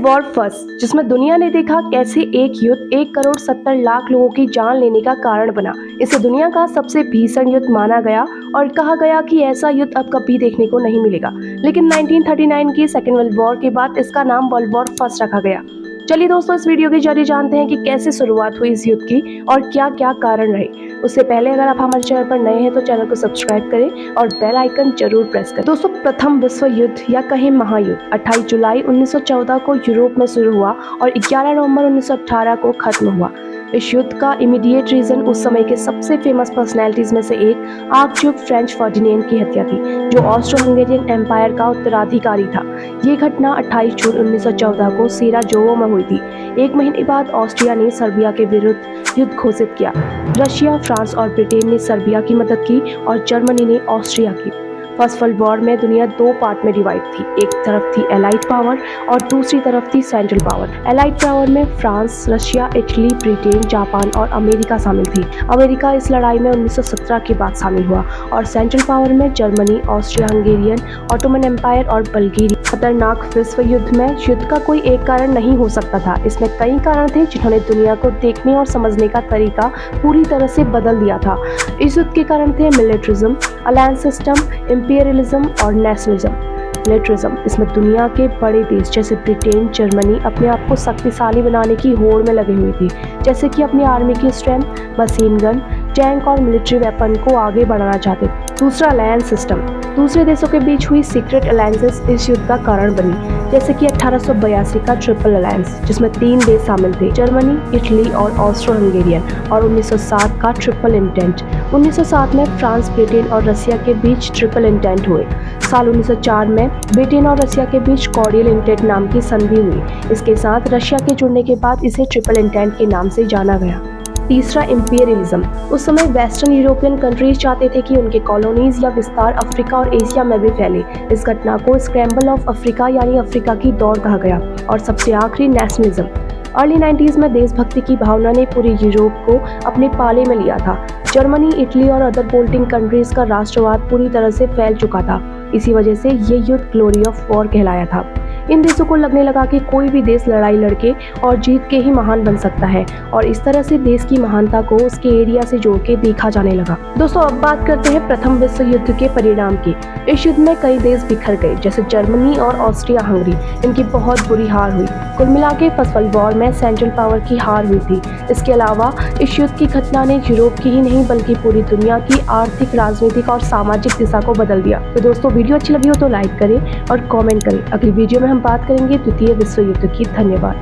War first, जिसमें दुनिया ने देखा कैसे एक युद्ध 1,70,00,000 लोगों की जान लेने का कारण बना। इसे दुनिया का सबसे भीषण युद्ध माना गया और कहा गया कि ऐसा युद्ध अब कभी देखने को नहीं मिलेगा। लेकिन 1939 की सेकेंड वर्ल्ड वॉर के बाद इसका नाम वर्ल्ड वॉर फर्स्ट रखा गया। चलिए दोस्तों, इस वीडियो के जरिए जानते हैं कि कैसे शुरुआत हुई इस युद्ध की और क्या क्या कारण रहे। उससे पहले अगर आप हमारे चैनल पर नए हैं तो चैनल को सब्सक्राइब करें और बेल आइकन जरूर प्रेस करें। दोस्तों, प्रथम विश्व युद्ध या कहें महायुद्ध 28 जुलाई 1914 को यूरोप में शुरू हुआ और 11 नवंबर 1918 को खत्म हुआ। इस युद्ध का इमीडिएट रीजन उस समय के सबसे फेमस पर्सनैलिटीज में से एक आर्चड्यूक फ्रेंच फर्डिनेंड की हत्या थी, जो ऑस्ट्रो हंगेरियन एम्पायर का उत्तराधिकारी था। ये घटना 28 जून 1914 को सेराजेवो में हुई थी। एक महीने बाद ऑस्ट्रिया ने सर्बिया के विरुद्ध युद्ध घोषित किया। रशिया, फ्रांस और ब्रिटेन ने सर्बिया की मदद की और जर्मनी ने ऑस्ट्रिया की। फर्स्ट वर्ल्ड वॉर में दुनिया दो पार्ट में डिवाइड थी। एक तरफ थी एलाइड पावर और दूसरी तरफ थी सेंट्रल पावर। एलाइड पावर में France, Russia, Italy, Britain, Japan और अमेरिका शामिल थी। अमेरिका इस लड़ाई में 1917 के बाद शामिल हुआ और सेंट्रल पावर में Germany, Austria Hungarian, Ottoman empire और बल्गेरिया। खतरनाक विश्व युद्ध में युद्ध का कोई एक कारण नहीं हो सकता था। इसमें कई कारण थे जिन्होंने दुनिया को देखने और समझने का तरीका पूरी तरह से बदल दिया था। इस युद्ध के कारण थे मिलिट्रिज्म, अलायंस सिस्टम, इंपीरियलिज्म और नेशनलिज्म। मिलिट्रिज्म, इसमें दुनिया के बड़े देश जैसे ब्रिटेन, जर्मनी अपने आप को शक्तिशाली बनाने की होड़ में लगे हुए थे, जैसे कि अपनी आर्मी की स्ट्रेंथ, मशीन गन, टैंक और मिलिट्री वेपन को आगे बढ़ाना चाहते थे। दूसरा, अलायंस सिस्टम, दूसरे देशों के बीच हुई सीक्रेट अलायंसेस इस युद्ध का कारण बनी, जैसे कि 1882 का ट्रिपल अलायंस, जिसमें 3 देश शामिल थे, जर्मनी, इटली और ऑस्ट्रो हंगेरियन, और 1907 का ट्रिपल इंटेंट। 1907 में फ्रांस, ब्रिटेन और रशिया के बीच ट्रिपल इंटेंट हुए। साल 1904 में ब्रिटेन और रशिया के बीच कॉर्डियल इंटेंट नाम की संधि हुई। इसके साथ रशिया के जुड़ने के बाद इसे ट्रिपल इंटेंट के नाम से जाना गया। तीसरा, इंपीरियलिज्म, उस समय वेस्टर्न यूरोपियन कंट्रीज चाहते थे कि उनके कॉलोनीज या विस्तार अफ्रीका और एशिया में भी फैले। इस घटना को स्क्रैम्बल ऑफ अफ्रीका यानी अफ्रीका की दौड़ कहा गया। और सबसे आखिरी, नेशनलिज्म। अर्ली 90s में देशभक्ति की भावना ने पूरे यूरोप को अपने पाले में लिया था। जर्मनी, इटली और अदर बोल्टिंग कंट्रीज का राष्ट्रवाद पूरी तरह से फैल चुका था। इसी वजह से ये युद्ध ग्लोरी ऑफ वॉर कहलाया था। इन देशों को लगने लगा कि कोई भी देश लड़ाई लड़के और जीत के ही महान बन सकता है, और इस तरह से देश की महानता को उसके एरिया से जोड़ के देखा जाने लगा। दोस्तों, अब बात करते हैं प्रथम विश्व युद्ध के परिणाम की। इस युद्ध में कई देश बिखर गए, जैसे जर्मनी और ऑस्ट्रिया हंगरी, इनकी बहुत बुरी हार हुई। कुल मिला के फर्स्ट वर्ल्ड वॉर में सेंट्रल पावर की हार हुई थी। इसके अलावा इस युद्ध की घटना ने यूरोप की ही नहीं बल्कि पूरी दुनिया की आर्थिक, राजनीतिक और सामाजिक दिशा को बदल दिया। तो दोस्तों, वीडियो अच्छी लगी हो तो लाइक करें और कमेंट करें। अगली वीडियो में हम बात करेंगे द्वितीय विश्व युद्ध की। धन्यवाद।